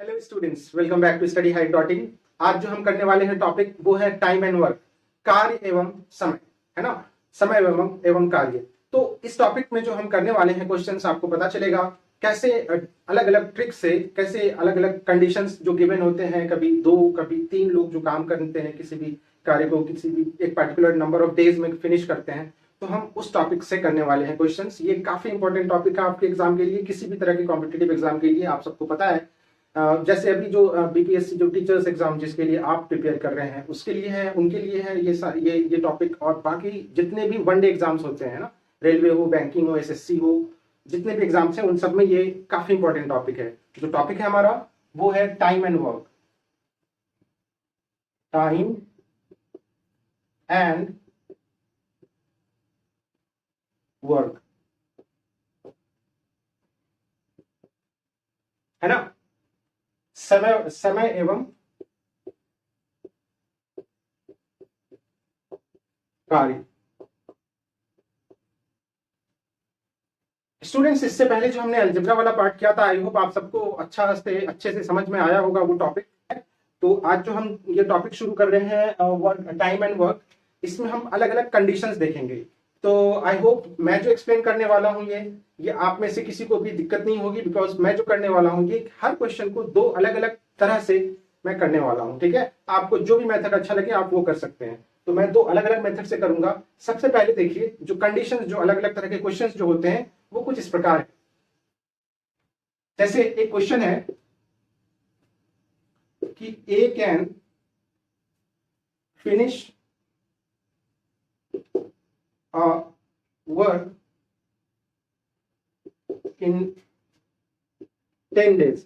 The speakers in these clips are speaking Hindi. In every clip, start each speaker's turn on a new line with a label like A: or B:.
A: Hello students, welcome back to Study Height dot in. आज जो हम करने वाले हैं टॉपिक वो है टाइम एंड वर्क, कार्य एवं समय, है ना। समय एवं कार्य। तो इस टॉपिक में जो हम करने वाले हैं क्वेश्चंस, आपको पता चलेगा कैसे अलग अलग ट्रिक से, कैसे अलग अलग कंडीशंस जो गिवन होते हैं, कभी 2 कभी 3 लोग जो काम करते हैं किसी भी कार्य को किसी भी एक पर्टिकुलर नंबर ऑफ डेज में फिनिश करते हैं, तो हम उस टॉपिक से करने वाले हैं क्वेश्चंस। ये काफी इंपॉर्टेंट टॉपिक है आपके एग्जाम के लिए, किसी भी तरह के कॉम्पिटेटिव एग्जाम के लिए। आप सबको पता है जैसे अभी जो बीपीएससी जो टीचर्स एग्जाम जिसके लिए आप प्रिपेयर कर रहे हैं उसके लिए है, उनके लिए है ये टॉपिक। और बाकी जितने भी वनडे एग्जाम्स होते हैं ना, रेलवे हो, बैंकिंग हो, एसएससी हो, जितने भी एग्जाम्स हैं उन सब में ये काफी इंपॉर्टेंट टॉपिक है। जो टॉपिक है हमारा वो है time and work. Time and work, है ना। समय एवं कार्य। स्टूडेंट्स, इससे पहले जो हमने अलजेब्रा वाला पार्ट किया था, आई होप आप सबको अच्छे से समझ में आया होगा वो टॉपिक। तो आज जो हम ये टॉपिक शुरू कर रहे हैं वर्क, टाइम एंड वर्क, इसमें हम अलग अलग कंडीशंस देखेंगे। तो आई होप मैं जो एक्सप्लेन करने वाला हूँ ये आप में से किसी को भी दिक्कत नहीं होगी, बिकॉज मैं जो करने वाला हूँ ये हर क्वेश्चन को 2 अलग अलग तरह से मैं करने वाला हूँ। ठीक है, आपको जो भी मेथड अच्छा लगे आप वो कर सकते हैं। तो मैं 2 अलग अलग मेथड से करूंगा। सबसे पहले देखिए, जो कंडीशंस, जो अलग अलग तरह के क्वेश्चंस जो होते हैं वो कुछ इस प्रकार है। जैसे एक क्वेश्चन है कि A can finish work in 10 days।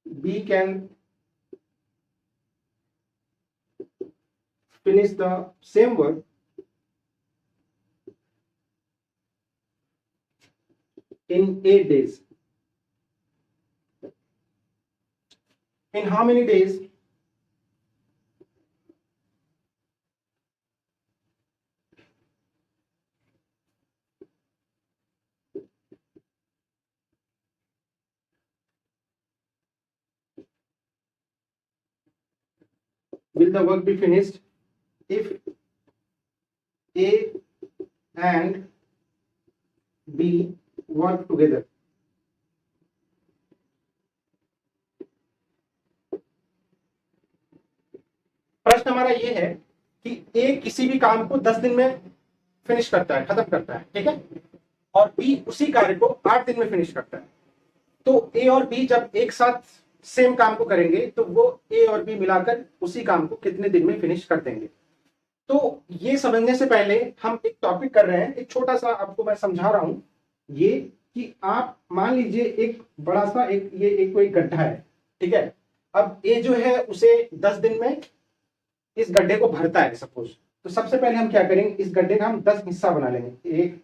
A: B can finish the same work in 8 days. In how many days will the work be finished if A and B work together? प्रश्न हमारा ये है कि ए किसी भी काम को 10 दिन में फिनिश करता है, खत्म करता है, ठीक है, और बी उसी कार्य को 8 दिन में फिनिश करता है। तो ए और बी जब एक साथ सेम काम को करेंगे तो वो ए और बी मिलाकर उसी काम को कितने दिन में फिनिश कर देंगे। तो ये समझने से पहले हम एक टॉपिक कर रहे हैं, एक छोटा सा आपको मैं समझा रहा हूं ये, कि आप मान लीजिए एक बड़ा सा एक कोई गड्ढा है, ठीक है। अब ए जो है उसे 10 दिन में इस गड्ढे को भरता है सपोज। तो सबसे पहले हम क्या करेंगे, इस गड्ढे का हम 10 हिस्सा बना लेंगे, 1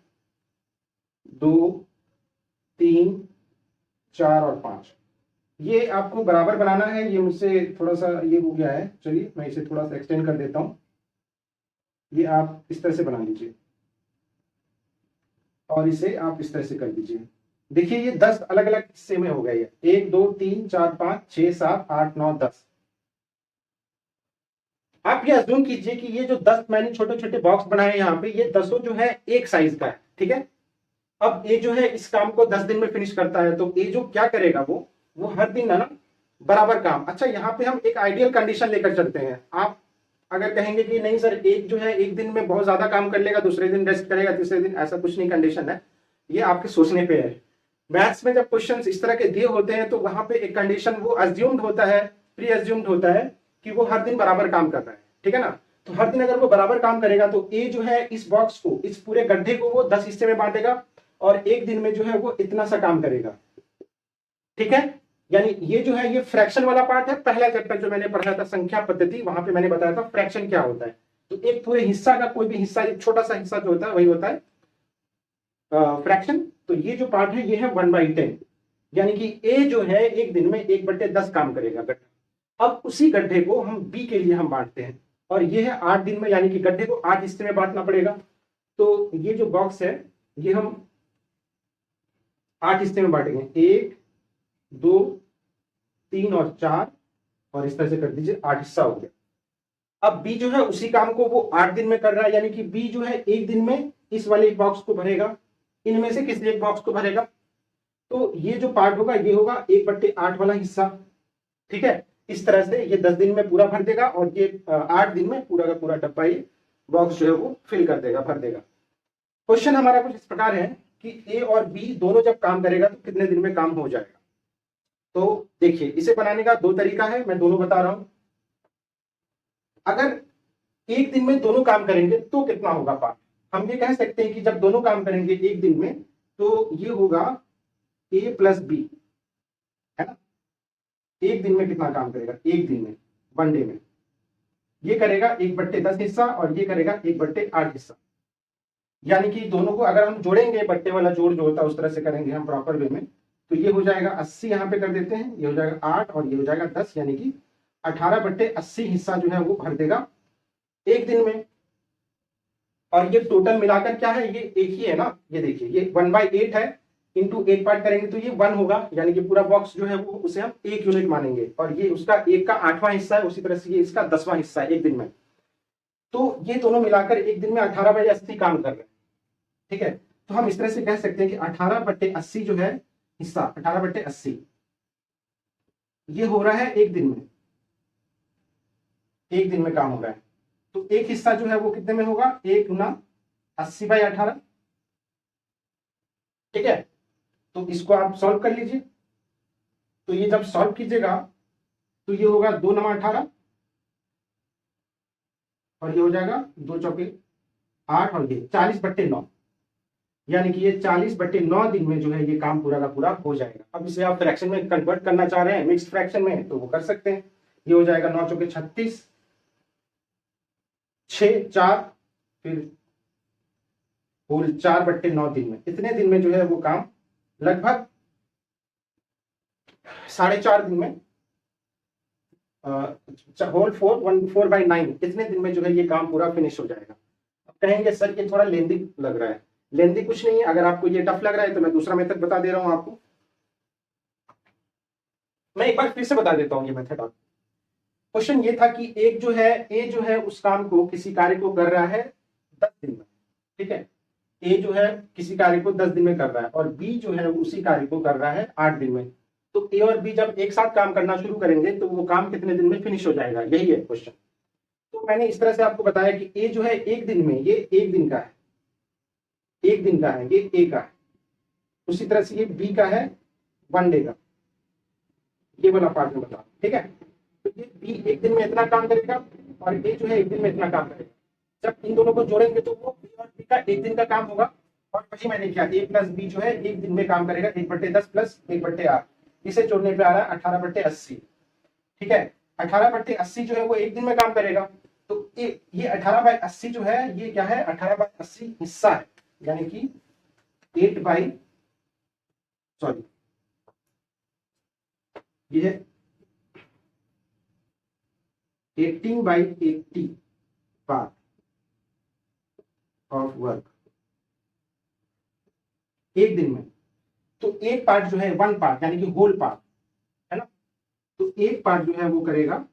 A: 2 3 4 और 5। ये आपको बराबर बनाना है। ये मुझसे थोड़ा सा ये हो गया है, चलिए मैं इसे थोड़ा सा एक्सटेंड कर देता हूं। ये आप इस तरह से बना लीजिए और इसे आप इस तरह से कर दीजिए। देखिए ये 10 अलग अलग हिस्से में हो गए। ये 1 2 3 4 5 6 7 8 9 10। आप ये अज्यूम कीजिए कि ये जो 10 मैंने छोटे छोटे बॉक्स बनाए यहाँ पे, ये 10 जो है एक साइज का है, ठीक है। अब ये जो है इस काम को 10 दिन में फिनिश करता है, तो ये जो क्या करेगा वो हर दिन ना बराबर काम। अच्छा, यहाँ पे हम एक आइडियल कंडीशन लेकर चलते हैं। आप अगर कहेंगे कि नहीं सर, एक जो है एक दिन में बहुत ज्यादा काम कर लेगा, दूसरे दिन रेस्ट करेगा, तीसरे दिन, ऐसा कुछ नहीं कंडीशन है, ये आपके सोचने पे है। मैथ्स में जब क्वेश्चंस इस तरह के दिए होते हैं तो वहां पे एक कंडीशन वो अज्यूम्ड होता है, प्री अज्यूम्ड होता है कि वो हर दिन बराबर काम कर रहा है, ठीक है ना। तो हर दिन अगर वो बराबर काम करेगा तो ए जो है इस बॉक्स को, इस पूरे गड्ढे को वो 10 हिस्से में बांटेगा और एक दिन में जो है वो इतना सा काम करेगा, ठीक है। यानी ये जो है ये फ्रैक्शन वाला पार्ट है। पहला चैप्टर जो मैंने पढ़ा था संख्या पद्धति, वहां पे मैंने बताया था फ्रैक्शन क्या होता है। तो एक पूरे हिस्सा का कोई भी हिस्सा, एक छोटा सा हिस्सा जो होता है वही होता है फ्रैक्शन। तो ये जो पार्ट है ये है 1/10, यानी कि ए जो है एक दिन में 1/10 काम करेगा गड्ढा। अब उसी गड्ढे को हम बी के लिए हम बांटते हैं और ये है 8 दिन में, यानी कि गड्ढे को 8 हिस्से में बांटना पड़ेगा। तो ये जो बॉक्स है ये हम 8 हिस्से में बांटेंगे, 1 2 3 और 4, और इस तरह से कर दीजिए, 8 हिस्सा हो गया। अब बी जो है उसी काम को वो 8 दिन में कर रहा है, यानी कि बी जो है एक दिन में इस वाले बॉक्स को भरेगा, इनमें से किसी एक बॉक्स को भरेगा। तो ये जो पार्ट होगा ये होगा 1/8 वाला हिस्सा, ठीक है। इस तरह से ये 10 दिन में पूरा भर देगा, और ये 8 दिन में पूरा का पूरा डब्बा ये बॉक्स जो है वो फिल कर देगा, भर देगा। क्वेश्चन हमारा कुछ इस प्रकार है कि ए और बी दोनों जब काम करेगा तो कितने दिन में काम हो जाएगा। तो देखिए, इसे बनाने का 2 तरीका है, मैं दोनों बता रहा हूं। अगर एक दिन में दोनों काम करेंगे तो कितना होगा पार्ट, हम ये कह सकते हैं कि जब दोनों काम करेंगे एक दिन में तो ये होगा ए प्लस बी, है ना। एक दिन में कितना काम करेगा, एक दिन में, 1 डे में, ये करेगा 1/10 हिस्सा और ये करेगा 1/8 हिस्सा। यानी कि दोनों को अगर हम जोड़ेंगे, बट्टे वाला जोड़ जो होता है उस तरह से करेंगे हम प्रॉपर वे में, तो ये हो जाएगा 80, यहाँ पे कर देते हैं, ये हो जाएगा 8 और ये हो जाएगा 10, यानी कि 18/80 हिस्सा जो है वो भर देगा एक दिन में। और ये टोटल मिलाकर क्या है, ये एक ही है ना, ये देखिए ये 1/8 है, इंटू 8 पार्ट करेंगे तो ये 1 होगा, यानी कि पूरा बॉक्स जो है वो उसे हम 1 यूनिट मानेंगे, और ये उसका 1 का 8वां हिस्सा है, उसी तरह से ये इसका 10वां हिस्सा है एक दिन में। तो ये दोनों मिलाकर एक दिन में 18/80 काम कर रहे हैं, ठीक है। तो हम इस तरह से कह सकते हैं कि 18/80 जो है हिस्सा, 18/80 ये हो रहा है एक दिन में, एक दिन में काम हो रहा है। तो एक हिस्सा जो है वो कितने में होगा, 1 गुना 80/18, ठीक है। तो इसको आप सॉल्व कर लीजिए। तो ये जब सॉल्व कीजिएगा तो ये होगा 2 × 18 और ये हो जाएगा 2 चौके 8 और ये 40/9, यानी कि ये 40/9 दिन में जो है ये काम पूरा का पूरा हो जाएगा। अब इसे आप फ्रैक्शन में कन्वर्ट करना चाह रहे हैं, मिक्स्ड फ्रैक्शन में, तो वो कर सकते हैं। ये हो जाएगा 9 चौके 36, 6 4, फिर होल 4/9 दिन में, इतने दिन में जो है वो काम लगभग 4.5 दिन में, होल 4/9 इतने दिन में जो है ये काम पूरा फिनिश हो जाएगा। अब कहेंगे सर ये थोड़ा लेंदी लग रहा है, लेंदी कुछ नहीं है। अगर आपको ये टफ लग रहा है तो मैं दूसरा मेथड बता दे रहा हूं आपको। मैं एक बार फिर से बता देता हूं ये मेथड। आप क्वेश्चन ये था कि एक जो है ए जो है उस काम को, किसी कार्य को कर रहा है 10 दिन में, ठीक है। ए जो है किसी कार्य को 10 दिन में कर रहा है और बी जो है उसी कार्य को कर रहा है 8 दिन में। तो ए और बी जब एक साथ काम करना शुरू करेंगे तो वो काम कितने दिन में फिनिश हो जाएगा, यही है क्वेश्चन। तो मैंने इस तरह से आपको बताया कि ए जो है एक दिन में, ये एक दिन का है, एक दिन का है, ये ए का है। उसी तरह से ये बी का है 1 डे का, ये वाला पार्ट में बता, ठीक है। तो ये बी एक दिन में इतना काम करेगा और ए जो है एक दिन में इतना काम करेगा। जब इन दोनों को जोड़ेंगे तो वो बी और बी का एक दिन का काम होगा, और वही मैंने किया, ए प्लस बी जो है एक दिन में काम करेगा 1/10 प्लस 1/8, इसे जोड़ने पे आ रहा है 18/80, ठीक है। 18/80 जो है वो एक दिन में काम करेगा। तो ये 18/80 जो है ये क्या है, 18/80 हिस्सा है, यानी कि ये है 18/80 पार्ट ऑफ वर्क एक दिन में। तो एक पार्ट जो है 1 पार्ट, यानी कि होल पार्ट, है ना। तो एक पार्ट जो है वो करेगा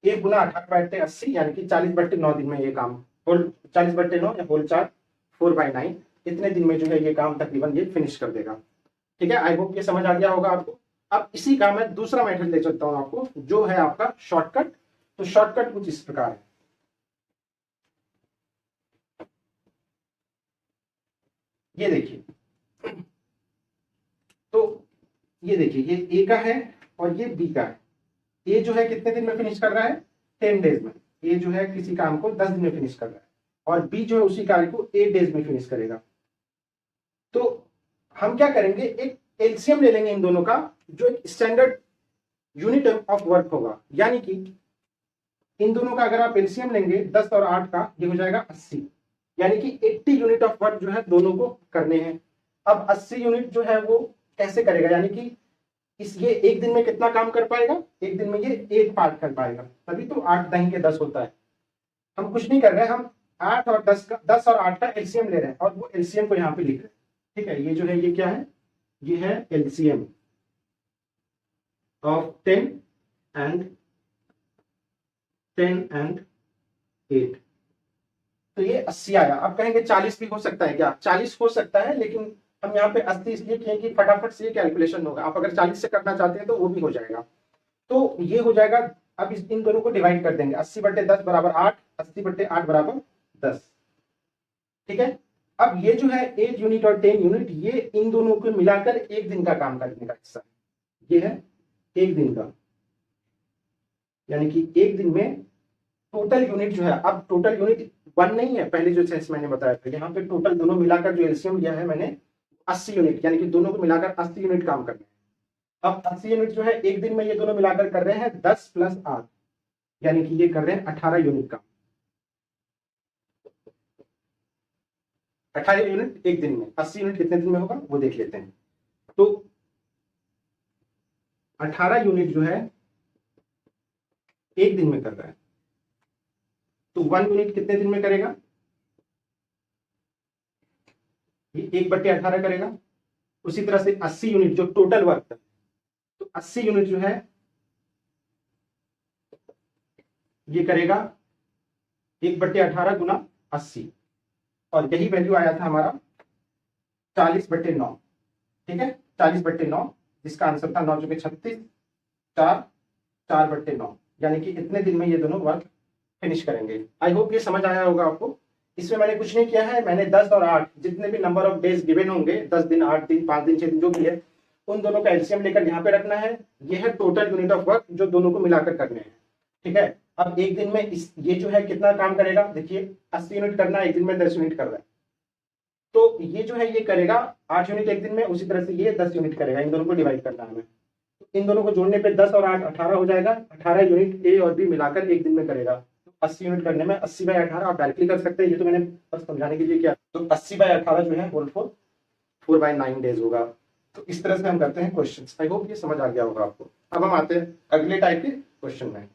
A: 1 गुना 18/80, यानी कि 40/9 दिन में ये काम, होल 40/9 या होल 4/9 इतने दिन में जो है ये काम तकरीबन ये फिनिश कर देगा, ठीक है। आई होप ये समझ आ गया होगा आपको। अब इसी का मैं दूसरा मेथड ले चलता हूं आपको, जो है आपका शॉर्टकट। तो शॉर्टकट कुछ इस प्रकार है, ये देखिए। तो ये देखिए, ये ए का है और ये बी का है। ए जो है कितने दिन में फिनिश कर रहा है, 10 डेज में। ए जो है किसी काम को 10 दिन में फिनिश कर रहा है और बी जो है उसी कार्य को 8 डेज में फिनिश करेगा। तो हम क्या करेंगे, एक एलसीएम ले लेंगे इन दोनों का, जो एक स्टैंडर्ड यूनिट ऑफ वर्क होगा। यानी कि इन दोनों का अगर आप एलसीएम लेंगे 10 और 8 का, ये हो जाएगा 80, यानी कि 80 यूनिट ऑफ वर्क जो है दोनों को करने हैं। अब 80 यूनिट जो है वो कैसे करेगा, यानी कि ये एक दिन में कितना काम कर पाएगा, एक दिन में ये 1 पार्ट कर पाएगा, तभी तो 8 दही के 10 होता है। हम कुछ नहीं कर रहे हैं, हम 8 और 10 का, 10 और 8 का एलसीएम ले रहे हैं और वो एलसीएम को यहाँ पे लिख रहे हैं। ठीक है, ये जो है ये क्या है, ये है एलसीएम ऑफ 10 एंड 8। तो ये 80 आया। अब कहेंगे 40 भी हो सकता है क्या? 40 हो सकता है, लेकिन हम यहाँ पे 80 इसलिए किए कि फटाफट से ये कैलकुलेशन होगा। आप अगर 40 से करना चाहते हैं तो वो भी हो जाएगा। तो ये हो जाएगा। अब इन दोनों को डिवाइड कर देंगे, 80/10 बराबर 8, 80/8 बराबर 10। ठीक है, अब ये जो है 8 यूनिट और 10 यूनिट, ये इन दोनों को मिलाकर एक दिन का काम करने का हिस्सा है। ये है एक दिन का, यानी कि एक दिन में टोटल यूनिट जो है, अब टोटल यूनिट 1 नहीं है, पहले जो सेंस मैंने बताया था, यहाँ पे टोटल दोनों मिलाकर जो एलसीएम लिया है मैंने 80 यूनिट, यानी कि दोनों को मिलाकर 80 यूनिट काम करना है। अब 80 यूनिट जो है एक दिन में ये दोनों मिलाकर कर रहे हैं 10 + 8, यानी कि ये कर रहे हैं 18 यूनिट का। 18 यूनिट एक दिन में। 80 यूनिट कितने दिन में होगा वो देख लेते हैं। तो 18 यूनिट जो है एक दिन में कर रहा है, तो 1 यूनिट कितने दिन में करेगा? ये 1/18 करेगा। उसी तरह से 80 यूनिट जो टोटल वर्क है, तो 80 यूनिट जो है ये करेगा 1/18 गुना 80, और यही वैल्यू आया था हमारा 40/9। ठीक है, 40/9, जिसका आंसर था 9 × 36, 4/9, यानी कि इतने दिन में ये दोनों वर्क फिनिश करेंगे। आई होप ये समझ आया होगा आपको। इसमें मैंने कुछ नहीं किया है, मैंने 10 और 8 जितने भी नंबर ऑफ डेज गिवन होंगे, 10 दिन, 8 दिन, 5 दिन, 6 दिन, जो भी है, उन दोनों का एलसीएम लेकर यहाँ पे रखना है। ये है टोटल यूनिट ऑफ वर्क जो दोनों को मिलाकर करने हैं। ठीक है, अब एक दिन में ये जो है कितना काम करेगा, देखिए 80 यूनिट करना है, एक दिन में 10 यूनिट कर रहा है, तो ये जो है ये करेगा 8 यूनिट एक दिन में। उसी तरह से ये 10 यूनिट करेगा। इन दोनों को डिवाइड करना है हमें, इन दोनों को जोड़ने पे 10 और 8 18 हो जाएगा। 18 यूनिट ए और बी मिलाकर एक दिन में करेगा। तो 80 यूनिट करने में 80/18 आप डायरेक्टली कर सकते हैं, ये तो मैंने बस समझाने के लिए किया। तो 80/18 जो है 4/9 डेज होगा। तो इस तरह से हम करते हैं क्वेश्चन। आई होप ये समझ आ गया होगा आपको। अब हम आते हैं अगले टाइप के क्वेश्चन में।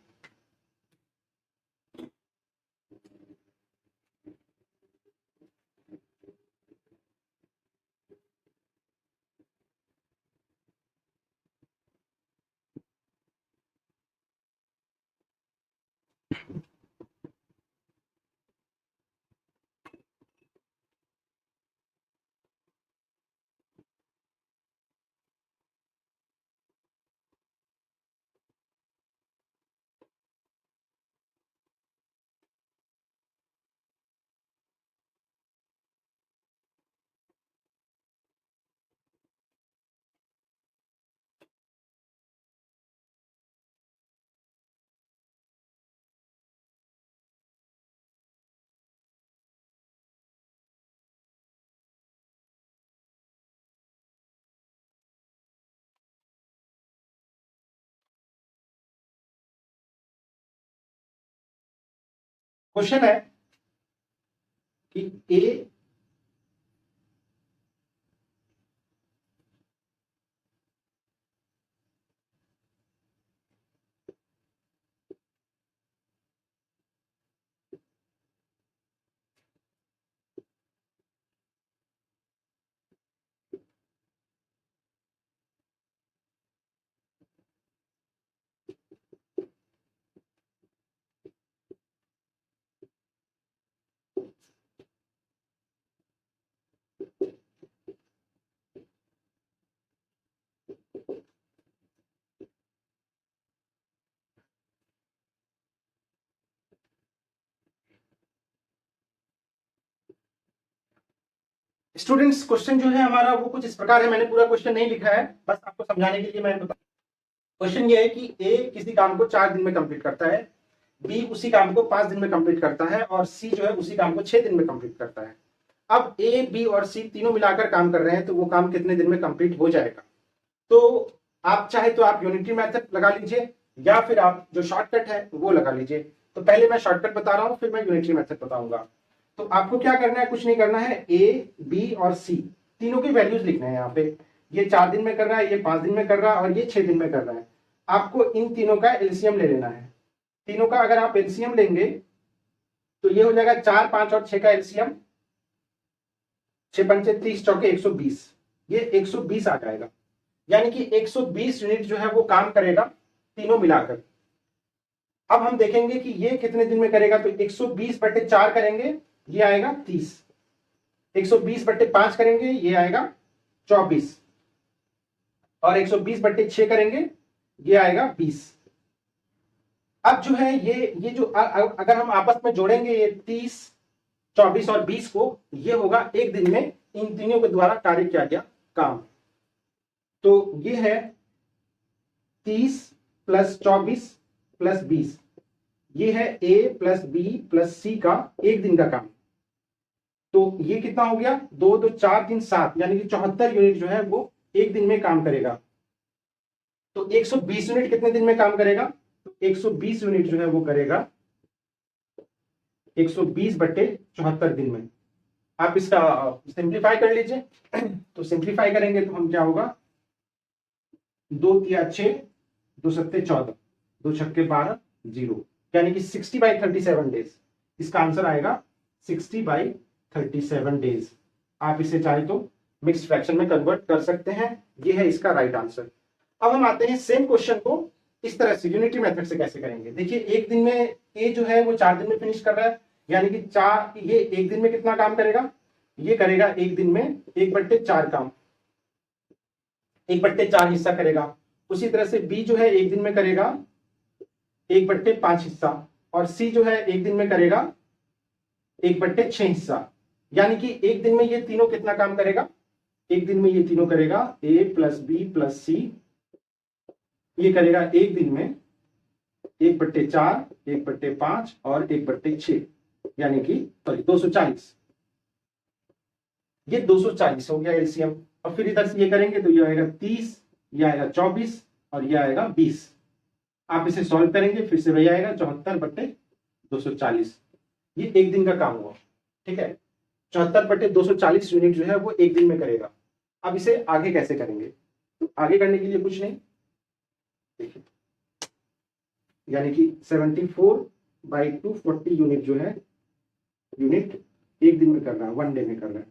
A: क्वेश्चन है कि ए स्टूडेंट्स, क्वेश्चन जो है हमारा वो कुछ इस प्रकार है। मैंने पूरा क्वेश्चन नहीं लिखा है, बस आपको समझाने के लिए मैं बता। क्वेश्चन ये है कि ए किसी काम को 4 दिन में कंप्लीट करता है, बी उसी काम को 5 दिन में कंप्लीट करता है, और सी जो है उसी काम को 6 दिन में कंप्लीट करता है। अब ए, बी और सी तीनों मिलाकर काम कर रहे हैं, तो वो काम कितने दिन में कंप्लीट हो जाएगा? तो आप चाहे तो आप यूनिटी मेथड लगा लीजिए, या फिर आप जो शॉर्टकट है वो लगा लीजिए। तो पहले मैं शॉर्टकट बता रहा हूं, फिर मैं यूनिटी मेथड बताऊंगा। तो आपको क्या करना है, कुछ नहीं करना है। ए, बी और सी तीनों की वैल्यूज लिखने हैं यहाँ पे। ये 4 दिन में कर रहा है, ये 5 दिन में कर रहा है, और ये 6 दिन में कर रहा है। आपको इन तीनों का एलसीएम ले लेना है। तीनों का अगर आप एलसीएम लेंगे तो ये हो जाएगा 4, 5 और 6 का एलसीएम, 6 पंचे 30 चौके 120, ये 120 आ जाएगा। यानी कि 120 यूनिट जो है वो काम करेगा तीनों मिलाकर। अब हम देखेंगे कि ये कितने दिन में करेगा, तो 120/4 करेंगे, ये आएगा 30, 120/5 करेंगे, ये आएगा 24, और 120/6 करेंगे, ये आएगा 20। अब जो है ये जो अगर हम आपस में जोड़ेंगे ये 30, 24 और 20 को, ये होगा एक दिन में इन तीनों के द्वारा कार्य किया गया काम। तो ये है 30 + 24 + 20, ये है A + B + C का एक दिन का काम। तो ये कितना हो गया, 2 2 4 3 7, यानी कि 74 यूनिट जो है वो एक दिन में काम करेगा। तो 120 यूनिट कितने दिन में काम करेगा, तो 120 यूनिट जो है वो करेगा 120/74 दिन में। आप इसका सिंप्लीफाई कर लीजिए। तो सिंप्लीफाई करेंगे तो हम क्या होगा, 2 × 6 2 × 7 14, 2 × 12 0, यानी कि 60/37 डेज। इसका आंसर आएगा 60/37 डेज। आप इसे चाहे तो मिक्स्ड फ्रैक्शन में कन्वर्ट कर सकते हैं। ये है इसका राइट आंसर। अब हम आते हैं सेम क्वेश्चन को इस तरह से यूनिटी मेथड से कैसे करेंगे। देखिए एक दिन में ए जो है वो 4 दिन में फिनिश कर रहा है, यानी कि ये एक दिन में कितना काम करेगा, ये करेगा एक दिन में 1/4 काम, 1/4 हिस्सा करेगा। उसी तरह से बी जो है एक दिन में करेगा 1/5 हिस्सा, और सी जो है एक दिन में करेगा 1/6 हिस्सा। यानी कि एक दिन में ये तीनों कितना काम करेगा, एक दिन में ये तीनों करेगा ए + बी + सी, ये करेगा एक दिन में 1/4, 1/5 और 1/6, यानी कि 240। ये 240 हो गया एलसीएम। और फिर इधर से ये करेंगे तो ये आएगा 30, ये आएगा 24 और ये आएगा 20। आप इसे सॉल्व करेंगे, फिर से वही आएगा 74/240। ये एक दिन का काम हुआ, ठीक है। 74/240 यूनिट जो है वो एक दिन में करेगा। अब इसे आगे कैसे करेंगे, तो आगे करने के लिए कुछ नहीं, देखिए यानी कि 74/240 यूनिट जो है, यूनिट एक दिन में कर रहा है, 1 डे में कर रहा है।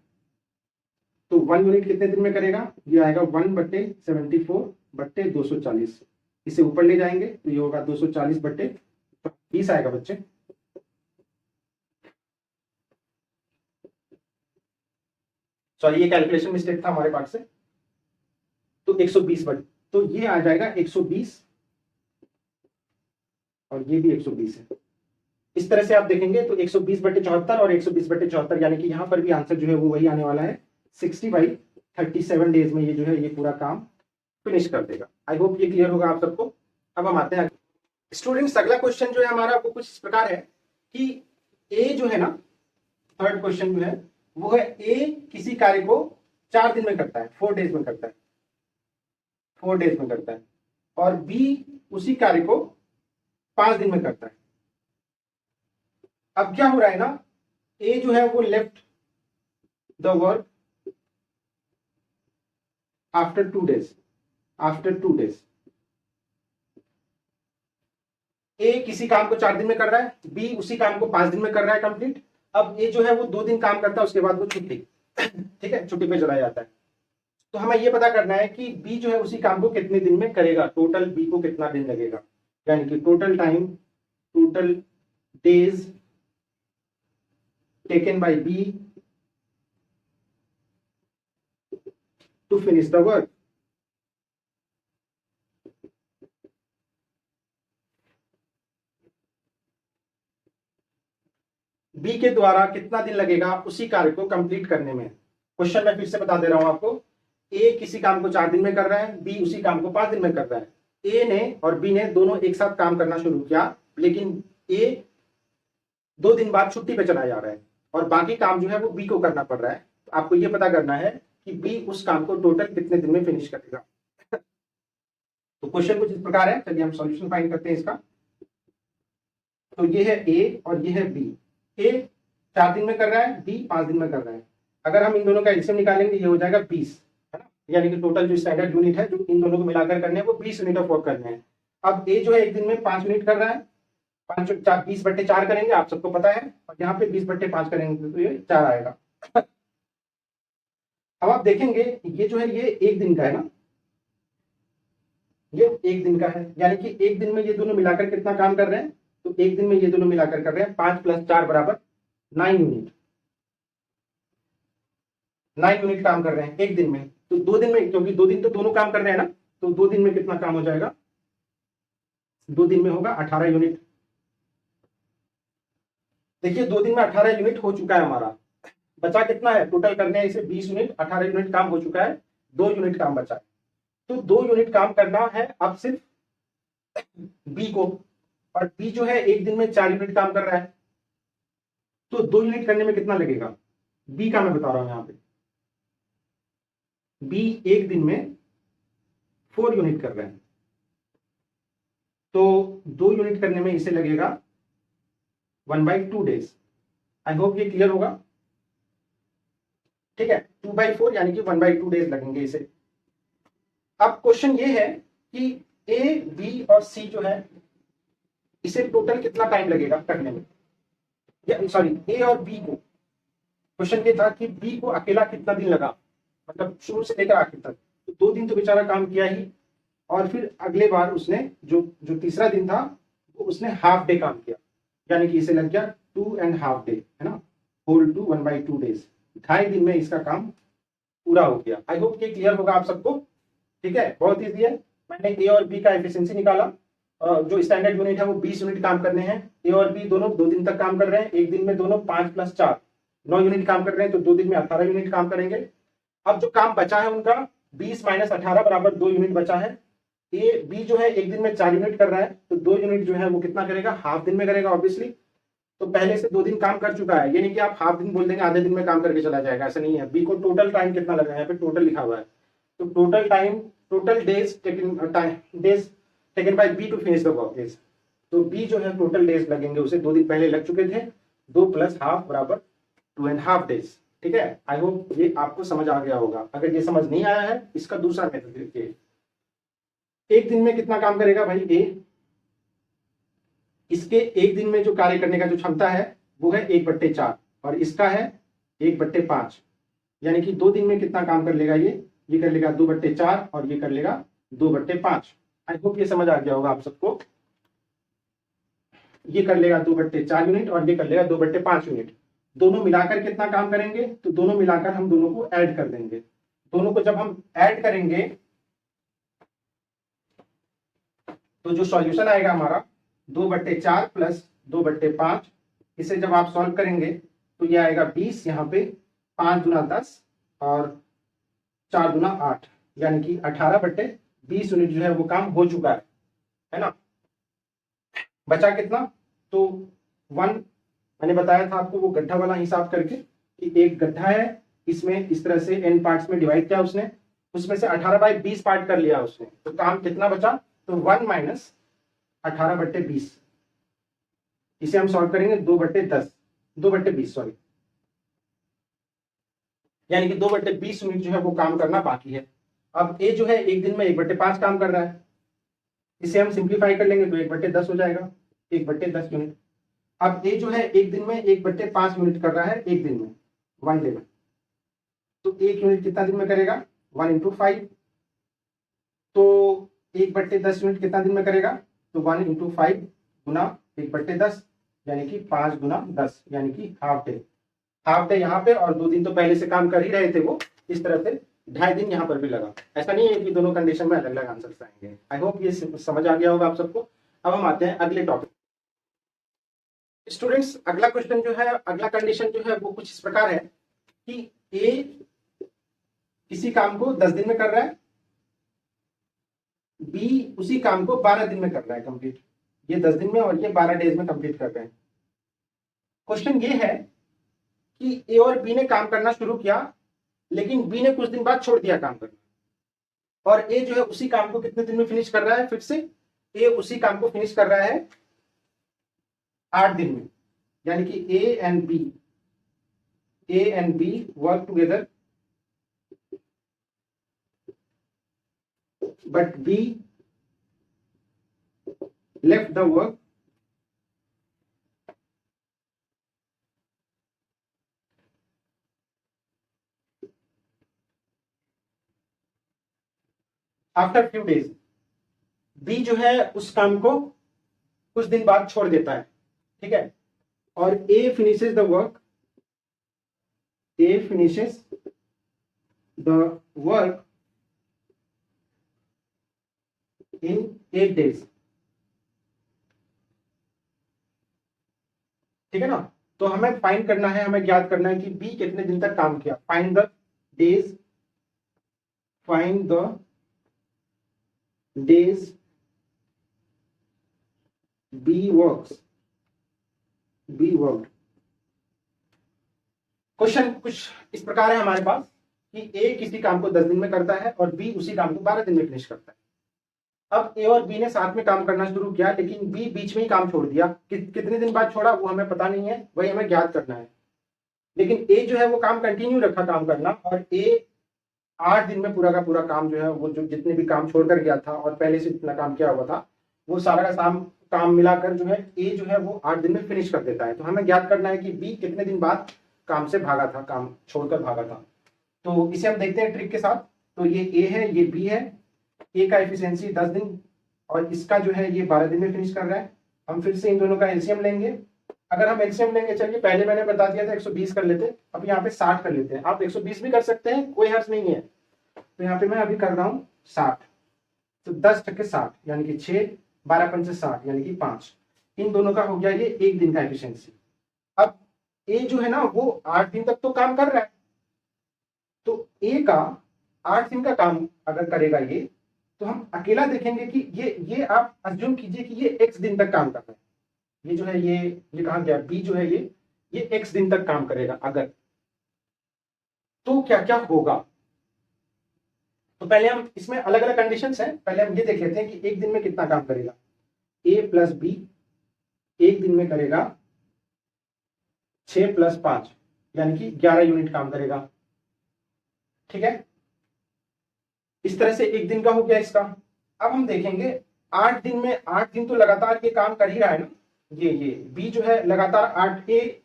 A: तो 1 यूनिट कितने दिन में करेगा, ये आएगा 1/74/240। इसे ऊपर ले जाएंगे तो ये होगा 240/20 आएगा बच्चे। सॉरी, ये कैलकुलेशन मिस्टेक था हमारे पास से। तो 120 तो ये आ जाएगा 120, और ये भी 120 है। इस तरह से आप देखेंगे तो 120/74 और 120/74, यानी कि यहां पर भी आंसर जो है वो वही आने वाला है, 60/37 डेज में ये जो है ये पूरा काम फिनिश कर देगा। आई होप ये क्लियर होगा आप सबको। अब हम आते हैं स्टूडेंट्स, अगला क्वेश्चन जो है हमारा वो कुछ इस प्रकार है कि ए जो है ना, थर्ड क्वेश्चन जो है वो है ए किसी कार्य को 4 दिन में करता है, 4 डेज में करता है, 4 डेज में करता है, और बी उसी कार्य को 5 दिन में करता है। अब क्या हो रहा है ना, ए जो है वो left the work after 2 days, after 2 days. A किसी काम को 4 दिन में कर रहा है, बी उसी काम को 5 दिन में कर रहा है कंप्लीट। अब ए जो है वो 2 दिन काम करता है, उसके बाद वो छुट्टी, ठीक है, छुट्टी पे चला जाता है। तो हमें ये पता करना है कि बी जो है उसी काम को कितने दिन में करेगा, टोटल बी को कितना दिन लगेगा, यानी कि total time, total days taken by B to finish the work. B के द्वारा कितना दिन लगेगा उसी कार्य को कंप्लीट करने में। क्वेश्चन मैं फिर से बता दे रहा हूं आपको, ए किसी काम को 4 दिन में कर रहा है, बी उसी काम को 5 दिन में कर रहा है। ए ने और बी ने दोनों एक साथ काम करना शुरू किया, लेकिन ए 2 दिन बाद छुट्टी पे चला जा रहा है और बाकी काम जो है वो बी को करना पड़ रहा है। तो आपको ये पता करना है कि बी उस काम को टोटल कितने दिन में फिनिश करेगा। तो क्वेश्चन कुछ इस प्रकार है, चलिए हम सॉल्यूशन फाइंड करते हैं इसका। तो ये है ए और ये है बी। ए 4 दिन में कर रहा है, बी 5 दिन में कर रहा है। अगर हम इन दोनों का एलसीएम निकालेंगे ये हो जाएगा 20, है ना, यानी कि टोटल जो स्टैंडर्ड यूनिट है जो इन दोनों को मिलाकर करने हैं वो 20 यूनिट ऑफ वर्क करने हैं। अब ए जो है एक दिन में 5 यूनिट कर रहा है 5 4 20/4 करेंगे, आप सबको पता है, और यहाँ पे 20/5 करेंगे तो ये 4 आएगा। अब आप देखेंगे ये जो है ये एक दिन का है ना, ये एक दिन का है, यानी कि एक दिन में ये दोनों मिलाकर कितना काम कर रहे हैं, तो एक दिन में ये दोनों मिलाकर कर रहे हैं 5 + 4 = 9 यूनिट। 9 यूनिट काम कर रहे हैं एक दिन में। तो 2 दिन में, क्योंकि 2 दिन तो दोनों काम कर रहे हैं ना, तो 2 दिन में कितना काम हो जाएगा, 2 दिन में होगा 18 यूनिट। देखिए 2 दिन में 18 यूनिट हो चुका है हमारा। बचा कितना है, टोटल करने हैं इसे 20 यूनिट, 18 यूनिट काम हो चुका है, 2 यूनिट काम बचा है। तो 2 यूनिट काम करना है अब सिर्फ बी को, और बी जो है एक दिन में 4 यूनिट काम कर रहा है, तो 2 यूनिट करने में कितना लगेगा, बी का मैं बता रहा हूं यहां पे। बी एक दिन में 4 यूनिट कर रहे हैं, तो 2 यूनिट करने में इसे लगेगा 1/2 डेज। आई होप ये क्लियर होगा, ठीक है। 2/4 यानी कि 1/2 डेज लगेंगे इसे। अब क्वेश्चन ये है कि ए बी और सी जो है इसे टोटल कितना टाइम लगेगा करने में, या सॉरी ए और बी को। क्वेश्चन ये था कि बी को अकेला कितना दिन लगा, मतलब शुरू से लेकर आखिर तक। तो 2 दिन तो बेचारा काम किया ही, और फिर अगले बार उसने जो जो तीसरा दिन था वो उसने हाफ डे काम किया, यानी कि इसे लग गया 2.5 डे, है ना, होल टू 1/2 डेज। 2.5 दिन में इसका काम पूरा हो गया। आई होप ये क्लियर होगा आप सबको, ठीक है। बहुत ईजी है। मैंने ए और बी का एफिशिएंसी निकाला, जो स्टैंडर्ड यूनिट है वो 20 यूनिट काम करने हैं। ए और बी दोनों 2 दिन तक काम कर रहे हैं, एक दिन में दोनों 5 + 4 9 यूनिट काम कर रहे हैं, तो 2 दिन में 18 यूनिट काम करेंगे। अब जो काम बचा है उनका 20 - 18 = 2 यूनिट बचा है। ए बी जो है एक दिन में 4 यूनिट कर रहा है, तो 2 यूनिट जो है वो कितना करेगा, हाफ दिन में करेगा ऑब्वियसली। तो पहले से 2 दिन काम कर चुका है, ये नहीं कि आप हाफ दिन बोल देंगे आधे दिन में काम करके चला जाएगा, ऐसा नहीं है। बी को टोटल टाइम कितना लगा है, यहाँ पे टोटल लिखा हुआ है, तो total time, total days taken by B to finish the work is, तो बी जो है टोटल डेज लगेंगे उसे, 2 दिन पहले लग चुके थे, 2 + हाफ = 2.5 डेज, ठीक है। आई होप ये आपको समझ आ गया होगा। अगर ये समझ नहीं आया है, इसका दूसरा मेथड देखिए। एक दिन में कितना काम करेगा भाई ए, इसके एक दिन में जो कार्य करने का जो क्षमता है वो है 1/4, और इसका है 1/5, यानी कि 2 दिन में कितना काम कर लेगा ये कर लेगा 2/4 और ये कर लेगा 2/5। आई होप ये समझ आ गया होगा आप सबको। ये कर लेगा 2/4 यूनिट और ये कर लेगा 2/5 यूनिट। दोनों मिलाकर कितना काम करेंगे, तो दोनों मिलाकर हम दोनों को ऐड कर देंगे। दोनों को जब हम ऐड करेंगे तो जो सॉल्यूशन आएगा हमारा 2/4 + 2/5, इसे जब आप सॉल्व करेंगे तो ये आएगा 20, यहाँ पे 5 × 10 और 4 × 8, यानी कि 18/20 यूनिट जो है वो काम हो चुका है ना। बचा कितना, तो 1, मैंने बताया था आपको वो गड्ढा वाला हिसाब करके कि एक गड्ढा है, इसमें इस तरह से n पार्ट्स में डिवाइड किया उसने, उसमें से 18/20 पार्ट कर लिया उसने, तो काम कितना बचा, तो 1 - 18/20। इसे हम सॉल्व करेंगे 2/20 सॉरी, यानी कि 2/20 यूनिट जो है वो काम करना बाकी है। अब ए जो है एक दिन में 1/5 काम कर रहा है, इसे हम सिंप्लीफाई कर लेंगे तो 1/10 हो जाएगा, 1/10 यूनिट। अब ए जो है एक दिन में 1/5 यूनिट कर रहा है, एक दिन में 1 डे में, तो 1 यूनिट कितना दिन में करेगा, 1 × 5, तो 1/10 यूनिट कितना दिन में करेगा, तो 1 × 5 गुना 1/10, यानी कि 5 × 10, यानी कि हाफ डे यहाँ पे, और 2 दिन तो पहले से काम कर ही रहे थे वो, इस तरह से 2.5 दिन यहाँ पर भी लगा। ऐसा नहीं है कि दोनों कंडीशन में अलग अलग आंसर आएंगे। आई होप ये समझ आ गया होगा आप सबको। अब हम आते हैं अगले टॉपिक। स्टूडेंट्स अगला क्वेश्चन जो है, अगला कंडीशन जो है वो कुछ इस प्रकार है कि ए किसी काम को 10 दिन में कर रहा है, बी उसी काम को 12 दिन में कर रहा है कंप्लीट, ये 10 दिन में और ये 12 डेज में कंप्लीट कर रहे हैं। क्वेश्चन ये है कि ए और बी ने काम करना शुरू किया, लेकिन बी ने कुछ दिन बाद छोड़ दिया काम करना, और ए जो है उसी काम को कितने दिन में फिनिश कर रहा है, फिर से ए उसी काम को फिनिश कर रहा है 8 दिन में, यानी कि A and B work together, but B left the work after few days B जो है उस काम को कुछ दिन बाद छोड़ देता है, ठीक है, और A finishes the work, A finishes the work in 8 days, ठीक है ना। तो हमें फाइंड करना है, हमें ज्ञात करना है कि बी कितने दिन तक काम किया। Find the days, find the days B works, B work. Question कुछ इस प्रकार है हमारे पास कि ए किसी काम को 10 दिन में करता है और बी उसी काम को 12 दिन में फिनिश करता है। अब ए और बी ने साथ में काम करना शुरू किया, लेकिन बी बीच में ही काम छोड़ दिया। कितने दिन बाद छोड़ा वो हमें पता नहीं है, वही हमें ज्ञात करना है। लेकिन ए जो है वो काम कंटिन्यू रखा काम करना, और ए 8 दिन में पूरा का पूरा काम जो है वो जो जितने भी काम छोड़कर गया था और पहले से जितना काम किया हुआ था वो सारा का काम मिलाकर जो है ए जो है वो 8 दिन में फिनिश कर देता है। तो हमें ज्ञात करना है कि बी कितने दिन बाद काम से भागा था, काम छोड़कर भागा था। तो इसे हम देखते हैं ट्रिक के साथ। तो ये ए है, ये बी है। ए का एफिशिएंसी 10 दिन और इसका जो है ये 12 दिन में फिनिश कर रहा है। हम फिर से इन दोनों का एलसीएम लेंगे। अगर हम एलसीएम लेंगे, चलिए पहले मैंने बता दिया था 120 कर लेते, अब यहाँ पे 60 कर लेते हैं। आप 120 भी कर सकते हैं, कोई हर्ज नहीं है। तो यहाँ पे मैं अभी कर रहा हूँ 60, तो 10 टके 60 यानी कि 6, 12 पंचे 60 यानी कि 5। इन दोनों का हो गया ये 1 दिन का एफिशिएंसी। अब ए जो है ना वो 8 दिन तक तो काम कर रहा है, तो ए का 8 दिन का काम अगर करेगा ये, तो हम अकेला देखेंगे कि ये आप अज्यूम कीजिए कि ये x दिन तक काम कर रहा है। ये जो है ये कहा गया बी जो है ये x दिन तक काम करेगा अगर, तो क्या क्या होगा। तो पहले हम इसमें अलग अलग कंडीशंस हैं, पहले हम ये देख लेते हैं कि एक दिन में कितना काम करेगा। a प्लस बी एक दिन में करेगा 6 + 5 यानी कि 11 यूनिट काम करेगा, ठीक है। इस तरह से एक दिन का हो गया इसका। अब हम देखेंगे 8 दिन में, 8 दिन तो लगातार ये काम कर ही रहा है ना। ये बी जो है लगातार ए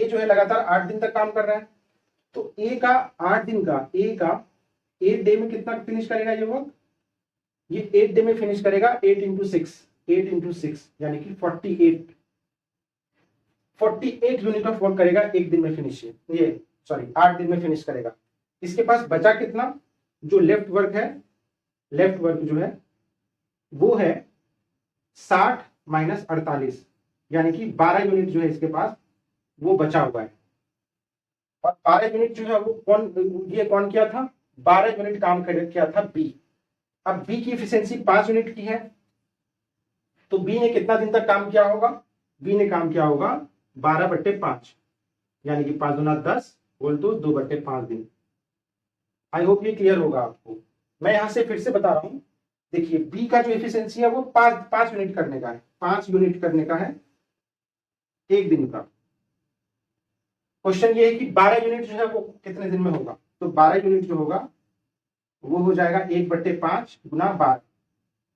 A: जो है लगातार 8 दिन तक काम कर रहा है। तो ए का 8 दिन का, ए का 8 डे में कितना फिनिश करेगा ये वर्क, ये 8 डे में फिनिश करेगा 8 × 6 यानी कि 48 यूनिट ऑफ वर्क करेगा एक दिन में फिनिश, ये 8 दिन में फिनिश करेगा। इसके पास बचा कितना, जो लेफ्ट वर्क है, लेफ्ट वर्क जो है वो है 60 - 48 यानी कि 12 यूनिट जो है इसके पास वो बचा हुआ है। और 12 यूनिट जो है वो कौन किया था, 12 यूनिट काम किया था बी। अब बी की एफिशिएंसी 5 यूनिट की है, तो बी ने कितना दिन तक काम किया होगा, बी ने काम किया होगा 12/5 यानी कि 5 दूना 10 बोल दो 2/5 दिन। आई होप ये क्लियर होगा आपको। मैं यहां से फिर से बता रहा हूं, देखिए बी का जो एफिशिएंसी है वो 5 यूनिट करने का है, 5 यूनिट करने का है एक दिन का। क्वेश्चन ये है कि 12 यूनिट जो है वो कितने दिन में होगा। तो 12 यूनिट जो होगा वो हो जाएगा 1/5 गुना 12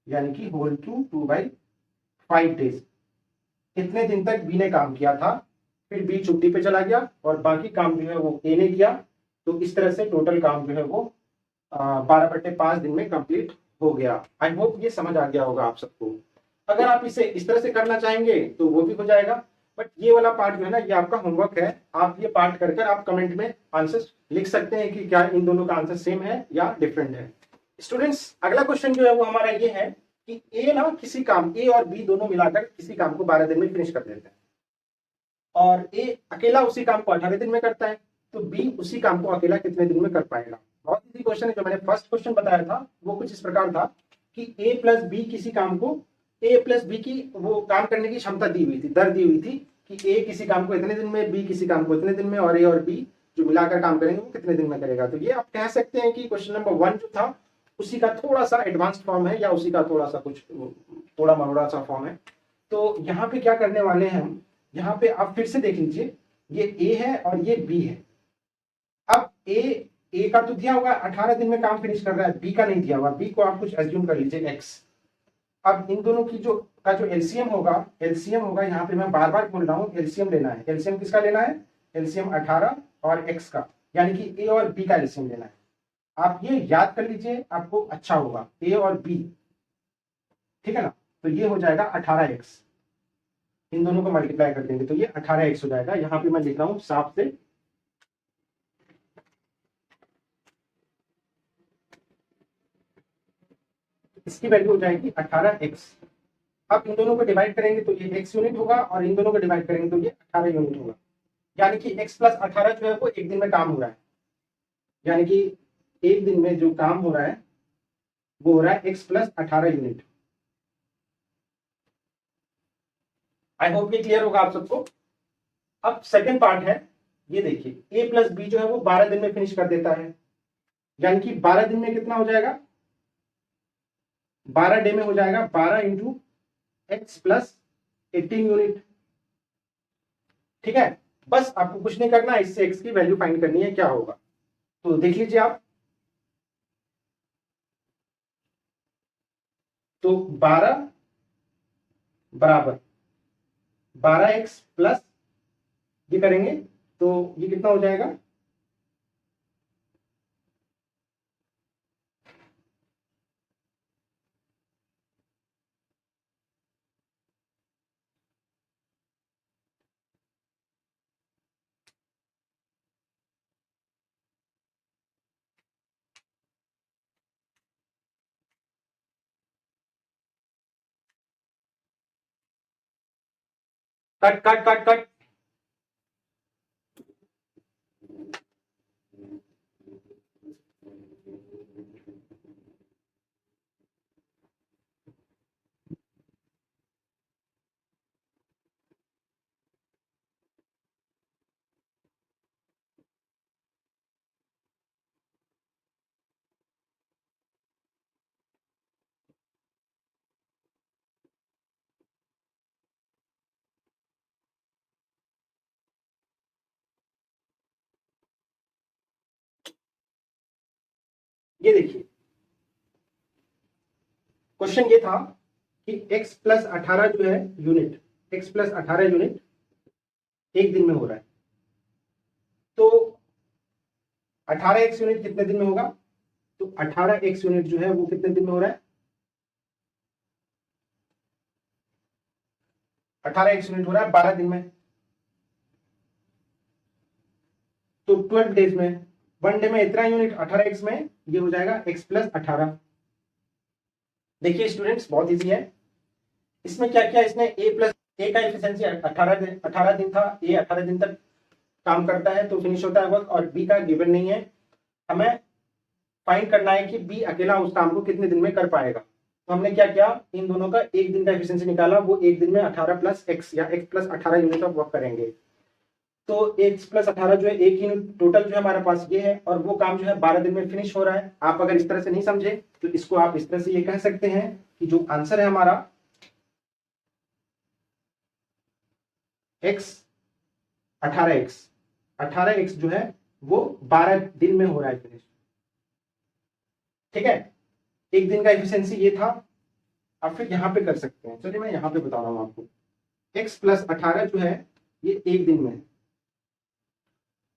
A: यानी कि होल टू 2/5 डेज। इतने दिन तक बी ने काम किया था, फिर बी छुट्टी पे चला गया और बाकी काम जो है वो ए ने किया। तो इस तरह से टोटल काम जो है वो 12/5 दिन में कंप्लीट हो गया। आई होप ये समझ आ गया होगा आप सबको। अगर आप इसे इस तरह से करना चाहेंगे तो वो भी हो जाएगा, बट ये वाला पार्ट जो है ना ये आपका होमवर्क है। आप ये पार्ट कर आप कमेंट में आंसर लिख सकते हैं कि क्या इन दोनों का आंसर सेम है या डिफरेंट है। स्टूडेंट्स अगला क्वेश्चन जो है वो हमारा ये है कि ए ना किसी काम, ए और बी दोनों मिलाकर किसी काम को 12 दिन में फिनिश कर देते हैं और ए अकेला उसी काम को 18 दिन में करता है, तो बी उसी काम को अकेला कितने दिन में कर पाएगा। बहुत इजी क्वेश्चन है। जो मैंने फर्स्ट क्वेश्चन बताया था वो कुछ इस प्रकार था कि ए प्लस बी किसी काम को, ए प्लस बी की वो काम करने की क्षमता दी हुई थी, दर दी हुई थी कि ए किसी काम को इतने दिन में, बी किसी काम को इतने दिन में, और ए और बी जो मिलाकर काम करेंगे वो कितने दिन में करेगा। तो ये आप कह सकते हैं कि क्वेश्चन नंबर 1 जो था उसी का थोड़ा सा एडवांस फॉर्म है या उसी का थोड़ा सा कुछ थोड़ा मरोड़ा सा फॉर्म है। तो यहाँ पे क्या करने वाले हैं हम, यहाँ पे आप फिर से देख लीजिए ये ए है और ये बी है। अब ए का तो दिया होगा 18 दिन में काम फिनिश कर रहा है, बी का नहीं दिया हुआ, बी को आप कुछ एज्यूम कर लीजिए x। अब इन दोनों की जो एलसीएम होगा, यहाँ पे मैं बार बार बोल रहा हूँ एलसीएम लेना है। एलसीएम किसका लेना है, एलसीएम 18 और x का, यानी कि ए और बी का एलसीएम लेना है। आप ये याद कर लीजिए, आपको अच्छा होगा, ए और बी, ठीक है ना। तो ये हो जाएगा 18x, इन दोनों को मल्टीप्लाई कर देंगे तो ये 18x हो जाएगा। यहां पे मैं लिख रहा हूं साफ से, इसकी वैल्यू हो जाएगी 18x। अब इन दोनों को डिवाइड करेंगे तो ये x यूनिट होगा, और इन दोनों को डिवाइड करेंगे तो ये 18 यूनिट होगा। यानी कि x प्लस 18 जो है वो एक दिन में काम हो रहा है, यानी कि एक दिन में जो काम हो रहा है वो हो रहा है x plus 18 unit. I hope ये क्लियर होगा आप सबको। अब सेकंड पार्ट है, ये देखिए a प्लस बी जो है वो 12 दिन में फिनिश कर देता है, यानी कि 12 दिन में कितना हो जाएगा, 12 डे में हो जाएगा 12 इंटू एक्स प्लस 18 यूनिट, ठीक है। बस आपको कुछ नहीं करना, इससे x की वैल्यू फाइंड करनी है, क्या होगा तो देख लीजिए आप। तो 12 बराबर 12x प्लस ये करेंगे तो ये कितना हो जाएगा, कट कट कट कट, ये देखिए क्वेश्चन ये था कि x प्लस 18 जो है यूनिट, x प्लस 18 यूनिट एक दिन में हो रहा है, तो 18x यूनिट कितने दिन में होगा, तो 18x यूनिट जो है वो कितने दिन में हो रहा है, 18x यूनिट हो रहा है 12 दिन में, तो 12 डेज में, वन डे में इतना यूनिट 18x में, ये हो जाएगा x प्लस 18। देखिए स्टूडेंट्स बहुत इजी है, इसमें क्या किया इसने, a प्लस ए का एफिशिएंसी 18 दिन था, ए 18 दिन तक काम करता है तो फिनिश होता है वर्क, और बी का गिवन नहीं है, हमें फाइंड करना है कि बी अकेला उस काम को कितने दिन में कर पाएगा। तो हमने क्या किया, इन दोनों का एक दिन का एफिशिएंसी निकाला, वो एक दिन में 18 प्लस एक्स या x plus 18 unit of work करेंगे। तो x प्लस 18 जो है एक यूनिट टोटल जो है हमारे पास ये है, और वो काम जो है 12 दिन में फिनिश हो रहा है। आप अगर इस तरह से नहीं समझे तो इसको आप इस तरह से ये कह सकते हैं कि जो आंसर है हमारा x 18x जो है वो 12 दिन में हो रहा है फिनिश, ठीक है। एक दिन का एफिशिएंसी ये था, आप फिर यहां पे कर सकते हैं, चलिए मैं यहां पे बता रहा हूं आपको। x प्लस 18 जो है ये एक दिन में है,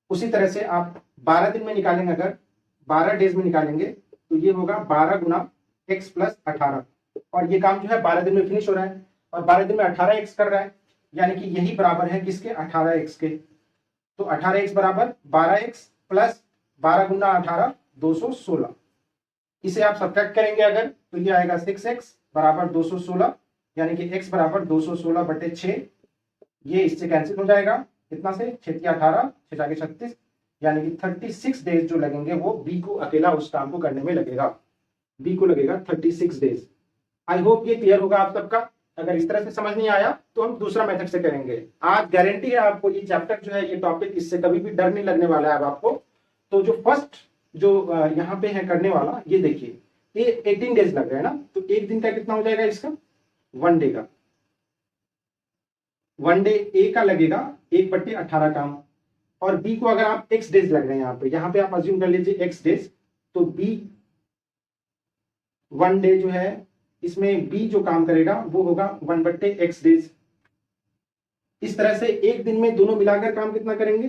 A: उसी तरह से आप 12 दिन में निकालेंगे, अगर 12 डेज में निकालेंगे तो ये होगा 12 गुना एक्स प्लस 18, और ये काम जो है 12 दिन में फिनिश हो रहा है, और 12 दिन में 18x कर रहा है, यानी कि यही बराबर है किसके, 18x के। तो 18x बराबर 12x प्लस 12 गुना 18 216, इसे आप सब्ट्रैक्ट करेंगे अगर तो ये आएगा 6x बराबर 216, यानी कि x बराबर 216 बटे 6, ये इससे कैंसिल हो जाएगा, कितना से 6 की 18 6 जाके 36, यानी कि 36 डेज जो लगेंगे वो बी को अकेला उस काम को करने में लगेगा, बी को लगेगा 36 डेज। आई होप ये क्लियर होगा आप सबका। अगर इस तरह से समझ नहीं आया तो हम दूसरा मेथड से करेंगे। आज गारंटी है आपको ये चैप्टर जो है, ये टॉपिक, इससे कभी भी डर नहीं लगने वाला है अब आपको। तो जो फर्स्ट जो यहाँ पे है करने वाला, ये देखिए ये 18 डेज लग रहे हैं ना, तो एक दिन का कितना हो जाएगा इसका, वन डे का, वन डे ए का लगेगा 1/18 काम, और बी को अगर आप एक्स डेज लग रहे हैं यहाँ पे आप अज्यूम कर लीजिए एक्स डेज, तो बी वन डे जो है इसमें बी जो काम करेगा वो होगा 1/x डेज। इस तरह से एक दिन में दोनों मिलाकर काम कितना करेंगे,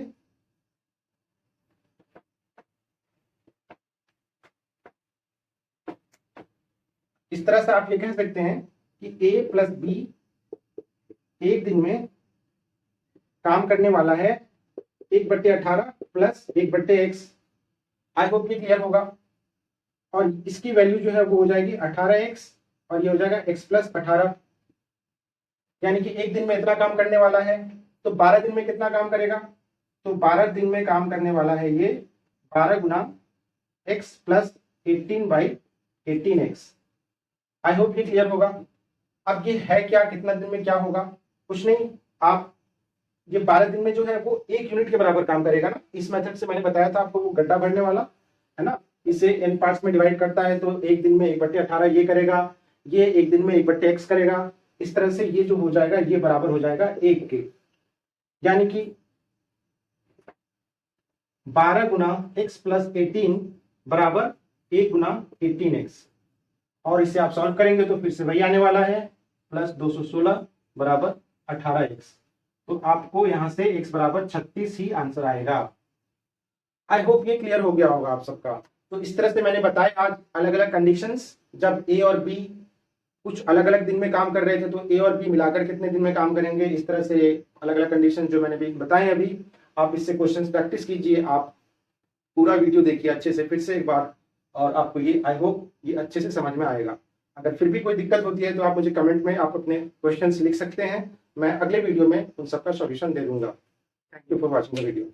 A: इस तरह से आप ये कह सकते हैं कि ए प्लस बी एक दिन में काम करने वाला है 1/18 प्लस 1/x। आई होप ये क्लियर होगा। और इसकी वैल्यू जो है वो हो जाएगी 18x और ये हो जाएगा x प्लस 18, यानी कि एक दिन में इतना काम करने वाला है। तो 12 दिन में कितना काम करेगा? तो 12 दिन में काम करने वाला है ये 12 गुना x plus 18/18x। I hope ये क्लियर होगा। अब ये है क्या, कितना दिन में क्या होगा? कुछ नहीं, आप ये 12 दिन में जो है वो 1 यूनिट के बराबर काम करेगा ना। इस मेथड से मैंने बताया था आपको, वो गड्ढा भरने वाला है ना, इसे n पार्ट्स में डिवाइड करता है। तो एक दिन में 1/18 ये करेगा, ये एक दिन में 1/x करेगा। इस तरह से ये जो हो जाएगा ये बराबर हो जाएगा 1 के, यानी कि 12 गुना x प्लस 18 बराबर 1 गुना 18x। और इसे आप सॉल्व करेंगे तो फिर से वही आने वाला है, प्लस 216 बराबर 18x। तो आपको यहां से x बराबर 36 ही आंसर आएगा। आई होप ये क्लियर हो गया होगा आप सबका। तो इस तरह से मैंने बताया आज अलग अलग कंडीशंस, जब ए और बी कुछ अलग अलग दिन में काम कर रहे थे तो ए और बी मिलाकर कितने दिन में काम करेंगे। इस तरह से अलग अलग कंडीशन जो मैंने भी बताए अभी, आप इससे क्वेश्चंस प्रैक्टिस कीजिए। आप पूरा वीडियो देखिए अच्छे से फिर से एक बार, और आपको ये आई होप ये अच्छे से समझ में आएगा। अगर फिर भी कोई दिक्कत होती है तो आप मुझे कमेंट में आप अपने क्वेश्चंस लिख सकते हैं, मैं अगले वीडियो में उन सबका सॉल्यूशन दे दूंगा। Thank you for watching the video.